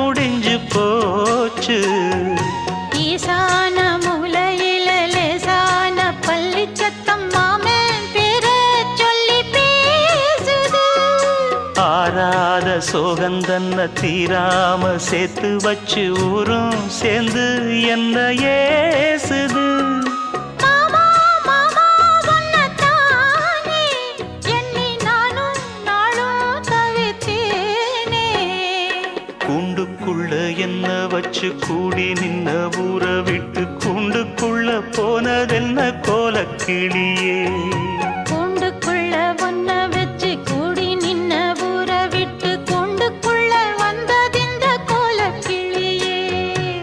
முடிஞ்சு போச்சு. ஈசான மூலையில லேசான பள்ளி சத்தம் மாமன் பேர சொல்லி பேசுது. ஆறாத சோகந்தன்ன தீராம சேர்த்து வச்சு ஊரும் சேர்ந்து என்ன ஏசுது. மாமா மாமா உன்னத்தானே எண்ணி நானும் நாளும் தவித்தேனே. கூண்டுக்குள்ள என்ன வச்சு கூடி நின்ன ஊரை விட்டு கூண்டுக்குள்ள போனதென்ன கோலக்கிளியே.